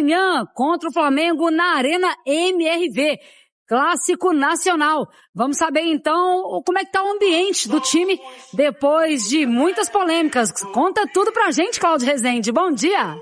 amanhã contra o Flamengo na Arena MRV. Clássico nacional. Vamos saber então como é que tá o ambiente do time depois de muitas polêmicas. Conta tudo pra gente, Cláudio Rezende. Bom dia.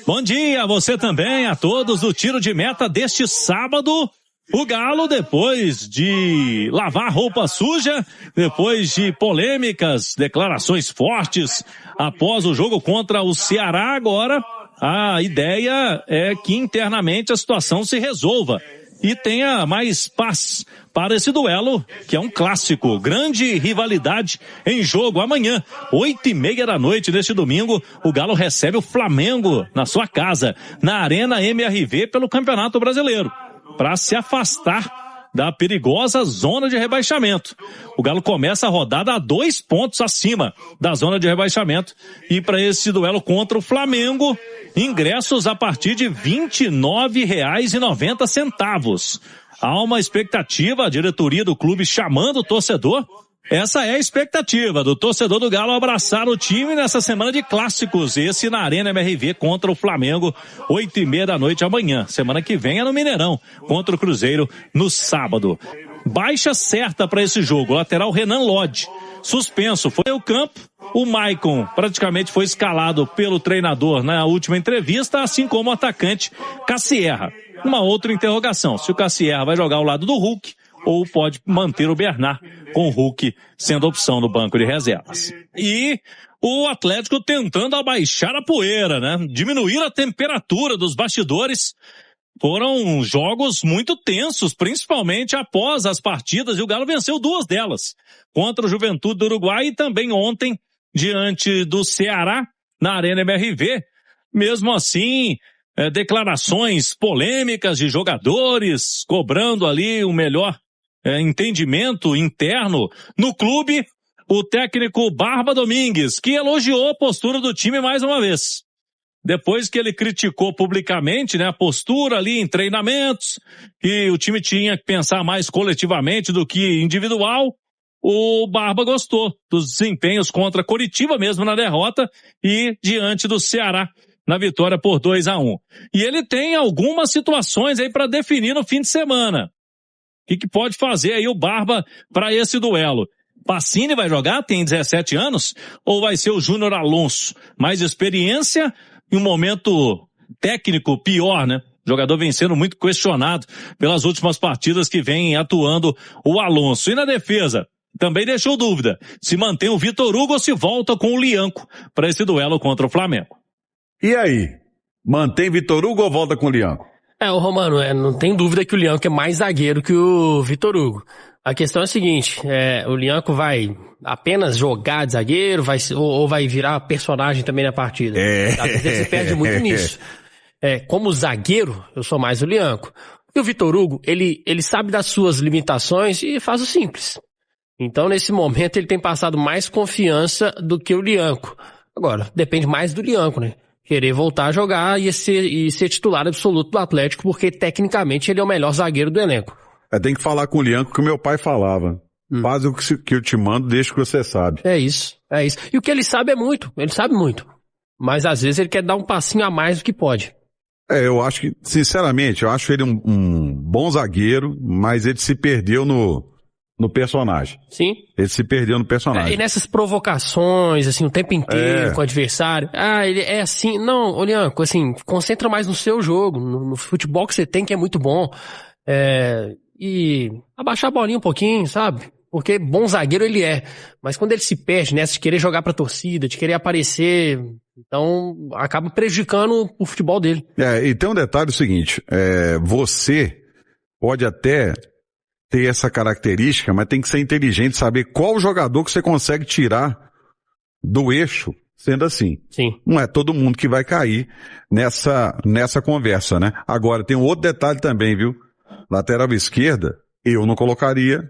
Bom dia a você também, a todos do Tiro de Meta deste sábado. O Galo, depois de lavar roupa suja, depois de polêmicas, declarações fortes após o jogo contra o Ceará, agora a ideia é que internamente a situação se resolva e tenha mais paz para esse duelo, que é um clássico, grande rivalidade em jogo. Amanhã, 8:30 da noite, neste domingo, o Galo recebe o Flamengo na sua casa, na Arena MRV, pelo Campeonato Brasileiro, para se afastar da perigosa zona de rebaixamento. O Galo começa a rodada a 2 pontos acima da zona de rebaixamento, e para esse duelo contra o Flamengo, ingressos a partir de R$ 29,90. Há uma expectativa, a diretoria do clube chamando o torcedor. Essa é a expectativa do torcedor do Galo abraçar o time nessa semana de clássicos. Esse na Arena MRV contra o Flamengo, 8:30 da noite amanhã. Semana que vem é no Mineirão, contra o Cruzeiro no sábado. Baixa certa para esse jogo, lateral Renan Lodge, suspenso, foi ao campo. O Maicon praticamente foi escalado pelo treinador na última entrevista, assim como o atacante Cassierra. Uma outra interrogação, se o Cassierra vai jogar ao lado do Hulk ou pode manter o Bernard com o Hulk sendo opção no banco de reservas. E o Atlético tentando abaixar a poeira, né? Diminuir a temperatura dos bastidores. Foram jogos muito tensos, principalmente após as partidas, e o Galo venceu 2 delas, contra o Juventude do Uruguai e também ontem diante do Ceará na Arena MRV. Mesmo assim, declarações polêmicas de jogadores, cobrando ali o melhor entendimento interno no clube. O técnico Barba Domingues, que elogiou a postura do time mais uma vez. Depois que ele criticou publicamente, né, a postura ali em treinamentos, que o time tinha que pensar mais coletivamente do que individual, o Barba gostou dos desempenhos contra Coritiba mesmo na derrota e diante do Ceará na vitória por 2-1. E ele tem algumas situações aí para definir no fim de semana. O que pode fazer aí o Barba para esse duelo? Pacini vai jogar, tem 17 anos, ou vai ser o Júnior Alonso? Mais experiência e um momento técnico pior, né? O jogador vem sendo muito questionado pelas últimas partidas que vem atuando o Alonso. E na defesa, também deixou dúvida se mantém o Vitor Hugo ou se volta com o Lianco para esse duelo contra o Flamengo. E aí? Mantém Vitor Hugo ou volta com o Lianco? O Romano, não tem dúvida que o Lianco é mais zagueiro que o Vitor Hugo. A questão é a seguinte, o Lianco vai apenas jogar de zagueiro, ou vai virar personagem também na partida? Às vezes você perde muito nisso. Como zagueiro, eu sou mais o Lianco. E o Vitor Hugo, ele sabe das suas limitações e faz o simples. Então, nesse momento, ele tem passado mais confiança do que o Lianco. Agora, depende mais do Lianco, né? Querer voltar a jogar e ser titular absoluto do Atlético, porque tecnicamente ele é o melhor zagueiro do elenco. Tem que falar com o Lianco que o meu pai falava. Faz o que eu te mando, deixa o que você sabe. É isso. E o que ele sabe é muito, ele sabe muito. Mas às vezes ele quer dar um passinho a mais do que pode. Eu acho que, sinceramente, eu acho ele um bom zagueiro, mas ele se perdeu no personagem. Sim. Ele se perdeu no personagem. E nessas provocações, assim, o tempo inteiro com o adversário. Ele é assim. Não, ô Lianco, assim, concentra mais no seu jogo, no futebol que você tem, que é muito bom. E abaixar a bolinha um pouquinho, sabe? Porque bom zagueiro ele é. Mas quando ele se perde nessa de querer jogar pra torcida, de querer aparecer, então acaba prejudicando o futebol dele. E tem um detalhe seguinte, você pode até ter essa característica, mas tem que ser inteligente, saber qual jogador que você consegue tirar do eixo, sendo assim. Sim. Não é todo mundo que vai cair nessa conversa, né? Agora, tem um outro detalhe também, viu? Lateral esquerda, eu não colocaria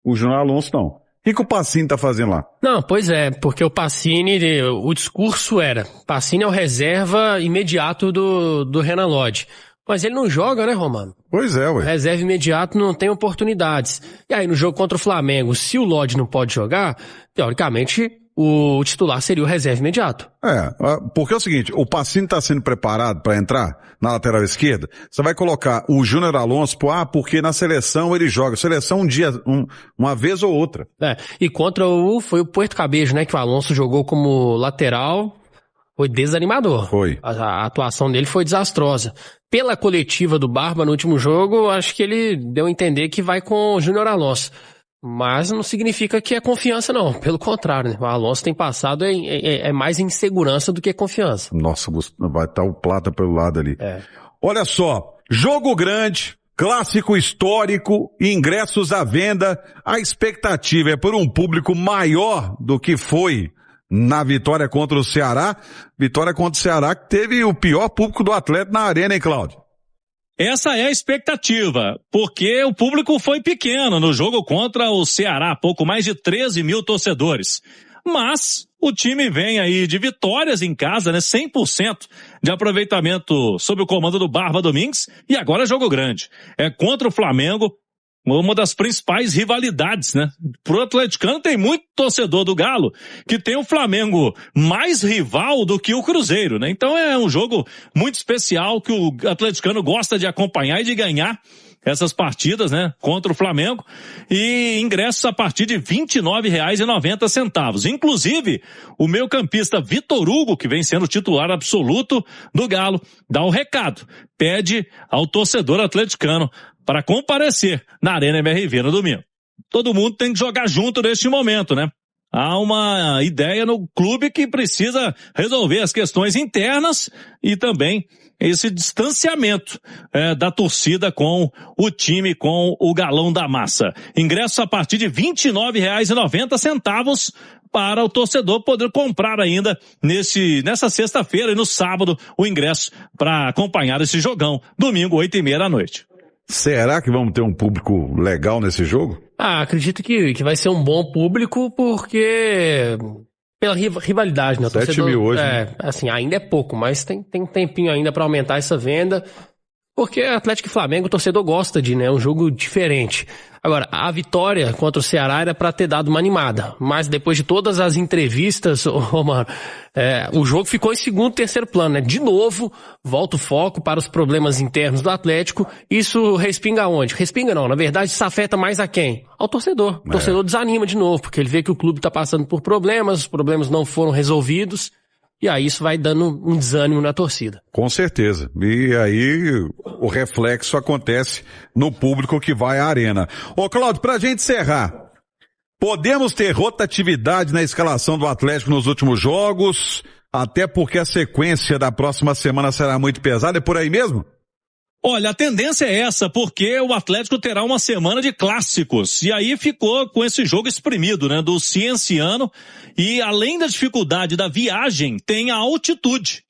o Júnior Alonso, não. O que o Pacini tá fazendo lá? Não, pois é, porque o Pacini, o discurso era, Pacini é o reserva imediato do Renan Lodge. Mas ele não joga, né, Romano? Pois é, ué. Reserva imediato não tem oportunidades. E aí, no jogo contra o Flamengo, se o Lodge não pode jogar, teoricamente, o titular seria o reserva imediato. Porque é o seguinte, o Pacini está sendo preparado para entrar na lateral esquerda, você vai colocar o Júnior Alonso, porque na seleção ele joga, seleção uma vez ou outra. E contra foi o Puerto Cabello, né, que o Alonso jogou como lateral, foi desanimador. Foi. A atuação dele foi desastrosa. Pela coletiva do Barba no último jogo, acho que ele deu a entender que vai com o Júnior Alonso. Mas não significa que é confiança, não. Pelo contrário, né? O Alonso tem passado mais insegurança do que confiança. Nossa, vai estar o Plata pelo lado ali. Olha só, jogo grande, clássico histórico, ingressos à venda. A expectativa é por um público maior do que foi na vitória contra o Ceará. Vitória contra o Ceará que teve o pior público do Atlético na arena, hein, Cláudio? Essa é a expectativa, porque o público foi pequeno no jogo contra o Ceará, pouco mais de 13 mil torcedores. Mas o time vem aí de vitórias em casa, né? 100% de aproveitamento sob o comando do Barba Domingues, e agora é jogo grande. É contra o Flamengo, uma das principais rivalidades, né? Pro atleticano tem muito torcedor do Galo que tem o Flamengo mais rival do que o Cruzeiro, né? Então é um jogo muito especial que o atleticano gosta de acompanhar e de ganhar essas partidas, né? Contra o Flamengo, e ingressos a partir de R$ 29,90. Inclusive, o meio-campista Vitor Hugo, que vem sendo titular absoluto do Galo, dá um recado, pede ao torcedor atleticano para comparecer na Arena MRV no domingo. Todo mundo tem que jogar junto neste momento, né? Há uma ideia no clube que precisa resolver as questões internas e também esse distanciamento da torcida com o time, com o Galão da Massa. Ingresso a partir de R$ 29,90 para o torcedor poder comprar ainda nessa sexta-feira e no sábado o ingresso para acompanhar esse jogão, domingo, 8h30 da noite. Será que vamos ter um público legal nesse jogo? Acredito que vai ser um bom público, porque pela rivalidade, né? 7 mil hoje. Assim, ainda é pouco, mas tem um tempinho ainda para aumentar essa venda, porque Atlético e Flamengo o torcedor gosta né? Um jogo diferente. Agora, a vitória contra o Ceará era para ter dado uma animada, mas depois de todas as entrevistas, mano, o jogo ficou em segundo, terceiro plano, né? De novo, volta o foco para os problemas internos do Atlético. Isso respinga aonde? Respinga não, na verdade isso afeta mais a quem? Ao torcedor. O torcedor desanima de novo, porque ele vê que o clube está passando por problemas, os problemas não foram resolvidos, e aí isso vai dando um desânimo na torcida. Com certeza. E aí o reflexo acontece no público que vai à arena. Ô Cláudio, pra gente encerrar, podemos ter rotatividade na escalação do Atlético nos últimos jogos, até porque a sequência da próxima semana será muito pesada, é por aí mesmo? Olha, a tendência é essa, porque o Atlético terá uma semana de clássicos, e aí ficou com esse jogo exprimido, né, do Cienciano, e além da dificuldade da viagem, tem a altitude.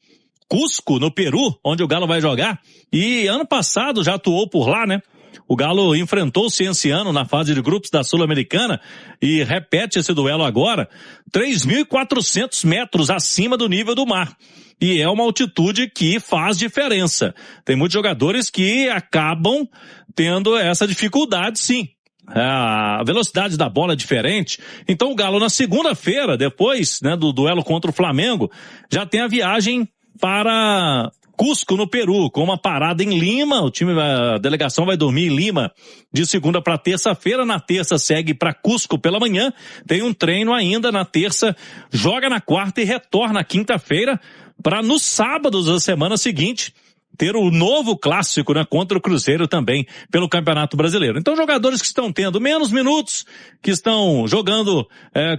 Cusco, no Peru, onde o Galo vai jogar, e ano passado já atuou por lá, né? O Galo enfrentou o Cienciano na fase de grupos da Sul-Americana e repete esse duelo agora, 3.400 metros acima do nível do mar. E é uma altitude que faz diferença. Tem muitos jogadores que acabam tendo essa dificuldade, sim. A velocidade da bola é diferente. Então o Galo na segunda-feira, depois, né, do duelo contra o Flamengo, já tem a viagem para Cusco, no Peru, com uma parada em Lima. A delegação vai dormir em Lima de segunda para terça-feira. Na terça segue para Cusco pela manhã. Tem um treino ainda na terça, joga na quarta e retorna na quinta-feira, para no sábado da semana seguinte ter o novo clássico, né, contra o Cruzeiro também pelo Campeonato Brasileiro. Então jogadores que estão tendo menos minutos, que estão jogando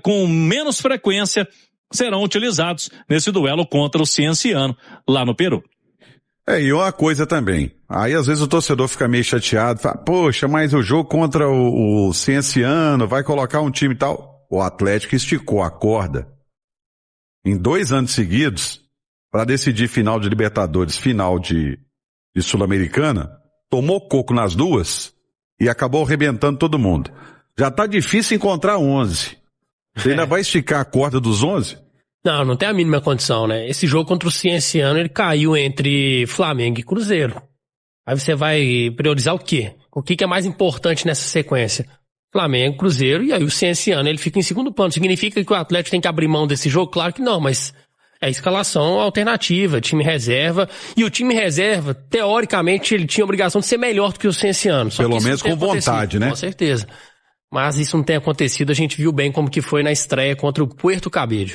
com menos frequência, serão utilizados nesse duelo contra o Cienciano lá no Peru. E uma coisa também, aí às vezes o torcedor fica meio chateado, fala, poxa, mas o jogo contra o Cienciano vai colocar um time e tal. O Atlético esticou a corda em 2 anos seguidos para decidir final de Libertadores, final de Sul-Americana, tomou coco nas duas e acabou arrebentando todo mundo. Já tá difícil encontrar 11. Você ainda vai esticar a corda dos 11? Não tem a mínima condição, né? Esse jogo contra o Cienciano, ele caiu entre Flamengo e Cruzeiro. Aí você vai priorizar o quê? O que é mais importante nessa sequência? Flamengo, Cruzeiro, e aí o Cienciano ele fica em segundo plano. Significa que o Atlético tem que abrir mão desse jogo? Claro que não, mas é escalação alternativa, time reserva. E o time reserva, teoricamente, ele tinha a obrigação de ser melhor do que o Cienciano. Pelo menos com vontade, né? Com certeza. Mas isso não tem acontecido, a gente viu bem como que foi na estreia contra o Puerto Cabello.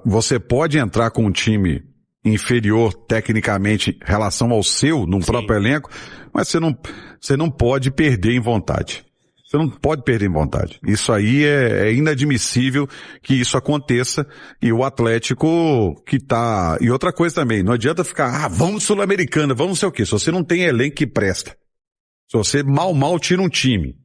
Você pode entrar com um time inferior tecnicamente em relação ao seu, num próprio elenco, mas você não pode perder em vontade. Você não pode perder em vontade. Isso aí é inadmissível que isso aconteça. E o Atlético que tá... E outra coisa também, não adianta ficar, vamos Sul-Americana, vamos não sei o quê. Se você não tem elenco que presta. Se você mal tira um time.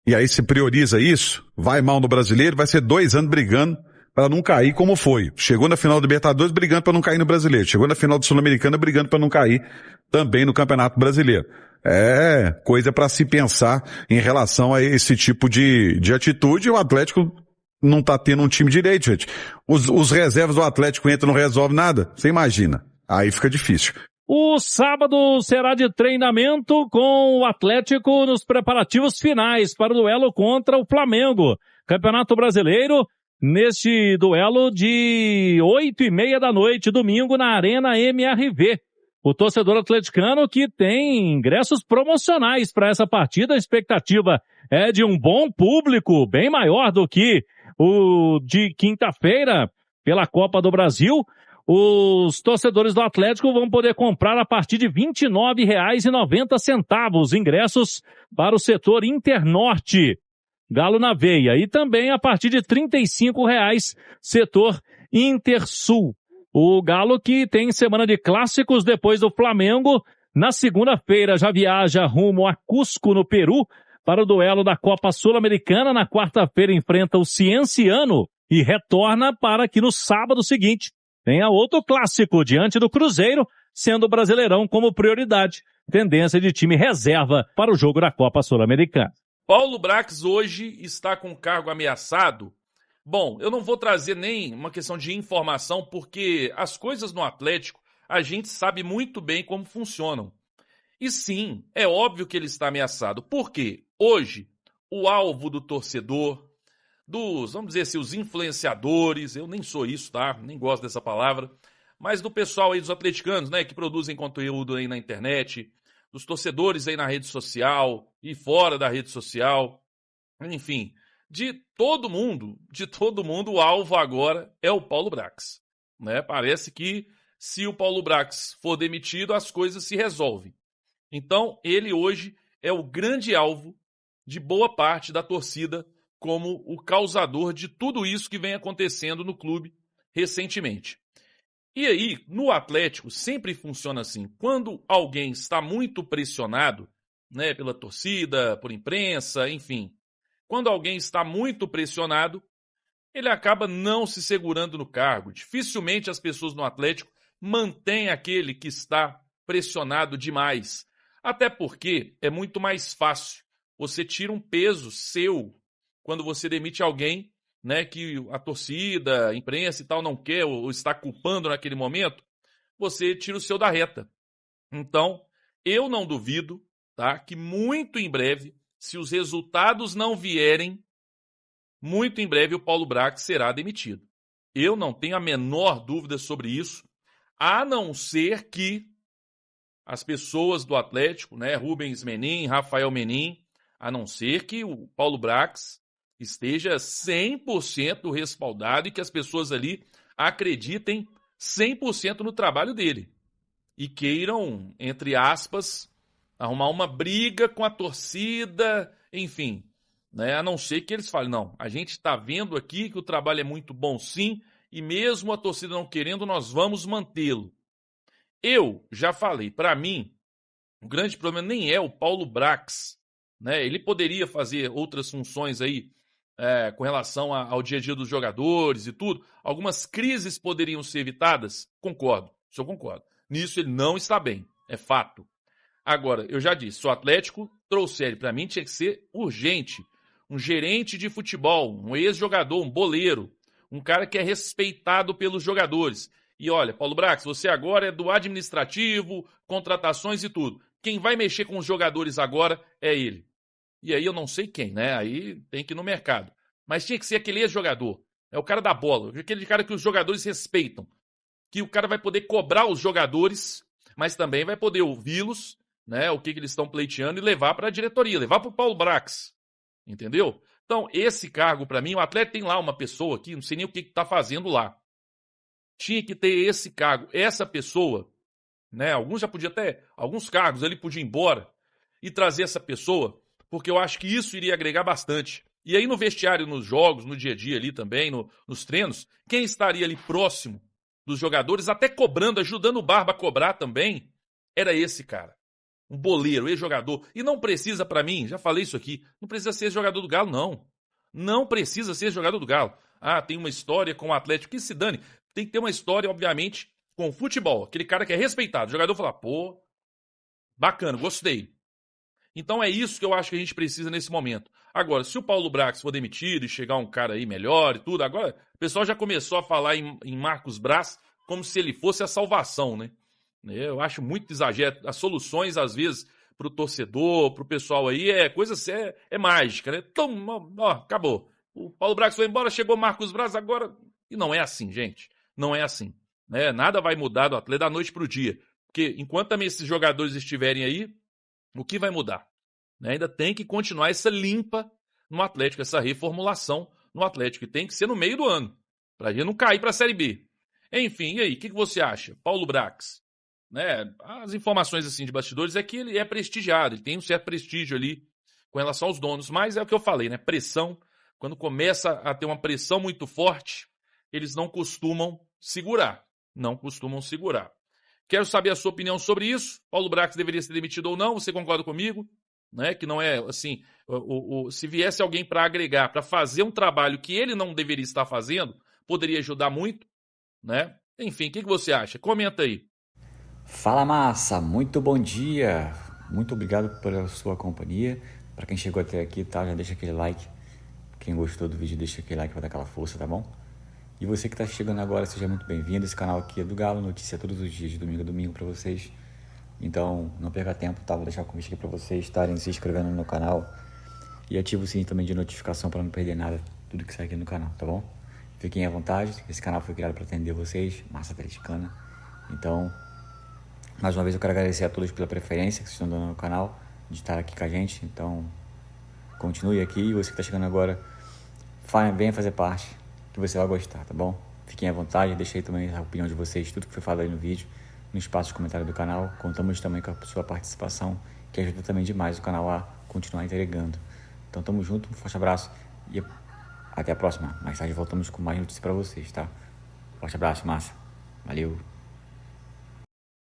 E aí se prioriza isso, vai mal no Brasileiro, vai ser 2 anos brigando para não cair como foi. Chegou na final do Libertadores brigando para não cair no Brasileiro. Chegou na final do Sul-Americana brigando para não cair também no Campeonato Brasileiro. É coisa para se pensar em relação a esse tipo de atitude. O Atlético não tá tendo um time direito, gente. Os reservas do Atlético entram e não resolve nada. Você imagina. Aí fica difícil. O sábado será de treinamento com o Atlético nos preparativos finais para o duelo contra o Flamengo. Campeonato Brasileiro, neste duelo de 8h30 da noite, domingo, na Arena MRV. O torcedor atleticano que tem ingressos promocionais para essa partida, a expectativa é de um bom público, bem maior do que o de quinta-feira pela Copa do Brasil. Os torcedores do Atlético vão poder comprar a partir de R$ 29,90 ingressos para o setor Internorte, Galo na Veia, e também a partir de R$ 35 setor Intersul. O Galo que tem semana de clássicos depois do Flamengo, na segunda-feira já viaja rumo a Cusco, no Peru, para o duelo da Copa Sul-Americana. Na quarta-feira enfrenta o Cienciano e retorna para que no sábado seguinte tenha outro clássico diante do Cruzeiro, sendo o Brasileirão como prioridade. Tendência de time reserva para o jogo da Copa Sul-Americana. Paulo Brax hoje está com cargo ameaçado. Bom, eu não vou trazer nem uma questão de informação, porque as coisas no Atlético a gente sabe muito bem como funcionam. E sim, é óbvio que ele está ameaçado. Por quê? Hoje, o alvo do torcedor, vamos dizer assim, os influenciadores, eu nem sou isso, tá? Nem gosto dessa palavra, mas do pessoal aí, dos atleticanos, né, que produzem conteúdo aí na internet, dos torcedores aí na rede social e fora da rede social, enfim, de todo mundo, o alvo agora é o Paulo Brax, né? Parece que se o Paulo Brax for demitido, as coisas se resolvem. Então, ele hoje é o grande alvo de boa parte da torcida, como o causador de tudo isso que vem acontecendo no clube recentemente. E aí, no Atlético, sempre funciona assim. Quando alguém está muito pressionado, né, pela torcida, por imprensa, enfim, quando alguém está muito pressionado, ele acaba não se segurando no cargo. Dificilmente as pessoas no Atlético mantêm aquele que está pressionado demais. Até porque é muito mais fácil. Você tira um peso seu quando você demite alguém, né, que a torcida, a imprensa e tal não quer ou está culpando naquele momento, você tira o seu da reta. Então, eu não duvido, tá, que muito em breve, se os resultados não vierem, muito em breve o Paulo Brax será demitido. Eu não tenho a menor dúvida sobre isso, a não ser que as pessoas do Atlético, né, Rubens Menin, Rafael Menin, a não ser que o Paulo Brax esteja 100% respaldado e que as pessoas ali acreditem 100% no trabalho dele e queiram, entre aspas, arrumar uma briga com a torcida, enfim, né? A não ser que eles falem, não, a gente está vendo aqui que o trabalho é muito bom sim e mesmo a torcida não querendo, nós vamos mantê-lo. Eu já falei, para mim, o grande problema nem é o Paulo Brax, né? Ele poderia fazer outras funções aí, com relação ao dia a dia dos jogadores e tudo. Algumas crises poderiam ser evitadas? Concordo, isso eu concordo. Nisso ele não está bem, é fato. Agora, eu já disse, se o Atlético trouxer ele, para mim tinha que ser urgente. Um gerente de futebol, um ex-jogador, um boleiro, um cara que é respeitado pelos jogadores. E olha, Paulo Brax, você agora é do administrativo, contratações e tudo. Quem vai mexer com os jogadores agora é ele. E aí eu não sei quem, né? Aí tem que ir no mercado. Mas tinha que ser aquele ex-jogador. É o cara da bola. Aquele cara que os jogadores respeitam. Que o cara vai poder cobrar os jogadores, mas também vai poder ouvi-los, né? O que eles estão pleiteando e levar para a diretoria, levar para o Paulo Brax. Entendeu? Então, esse cargo, para mim, o Atlético tem lá uma pessoa aqui, não sei nem o que está fazendo lá. Tinha que ter esse cargo, essa pessoa, né? Alguns já podiam até, alguns cargos ele podia ir embora e trazer essa pessoa, porque eu acho que isso iria agregar bastante. E aí no vestiário, nos jogos, no dia a dia ali também, nos treinos, quem estaria ali próximo dos jogadores, até cobrando, ajudando o Barba a cobrar também, era esse cara. Um boleiro, ex-jogador. E não precisa, pra mim, já falei isso aqui, não precisa ser jogador do Galo, não. Não precisa ser jogador do Galo. Ah, tem uma história com o Atlético, que se dane. Tem que ter uma história, obviamente, com o futebol. Aquele cara que é respeitado. O jogador fala, pô, bacana, gostei. Então é isso que eu acho que a gente precisa nesse momento. Agora, se o Paulo Brax for demitido e chegar um cara aí melhor e tudo, agora o pessoal já começou a falar em Marcos Braz como se ele fosse a salvação, né? Eu acho muito exagero. As soluções, às vezes, pro torcedor, pro pessoal aí, é mágica, né? Então, ó, acabou. O Paulo Brax foi embora, chegou Marcos Braz agora. E não é assim, gente. Não é assim. Né? Nada vai mudar do Atlético da noite pro dia. Porque enquanto também esses jogadores estiverem aí, o que vai mudar? Né? Ainda tem que continuar essa limpa no Atlético, essa reformulação no Atlético, que tem que ser no meio do ano, para a gente não cair para a Série B. Enfim, e aí, o que você acha? Paulo Brax, né? As informações assim de bastidores é que ele é prestigiado, ele tem um certo prestígio ali com relação aos donos, mas é o que eu falei, né? Pressão, quando começa a ter uma pressão muito forte, eles não costumam segurar, Quero saber a sua opinião sobre isso. Paulo Brax deveria ser demitido ou não? Você concorda comigo? Né? Que não é assim. Se viesse alguém para agregar, para fazer um trabalho que ele não deveria estar fazendo, poderia ajudar muito, né? Enfim, o que você acha? Comenta aí. Fala massa, muito bom dia. Muito obrigado pela sua companhia. Para quem chegou até aqui, tá? Já deixa aquele like. Quem gostou do vídeo, deixa aquele like para dar aquela força, tá bom? E você que está chegando agora, seja muito bem-vindo. Esse canal aqui é do Galo, notícia todos os dias, de domingo a domingo para vocês. Então, não perca tempo, tá? Vou deixar o convite aqui para vocês estarem se inscrevendo no canal. E ativa o sininho também de notificação para não perder nada, tudo que sai aqui no canal, tá bom? Fiquem à vontade, esse canal foi criado para atender vocês, massa atleticana. Então, mais uma vez eu quero agradecer a todos pela preferência que vocês estão dando no canal, de estar aqui com a gente. Então, continue aqui. E você que está chegando agora, venha fazer parte, que você vai gostar, tá bom? Fiquem à vontade, deixei também a opinião de vocês, tudo que foi falado aí no vídeo, no espaço de comentário do canal. Contamos também com a sua participação, que ajuda também demais o canal a continuar entregando. Então tamo junto, um forte abraço e até a próxima. Mais tarde voltamos com mais notícias para vocês, tá? Forte abraço, massa. Valeu!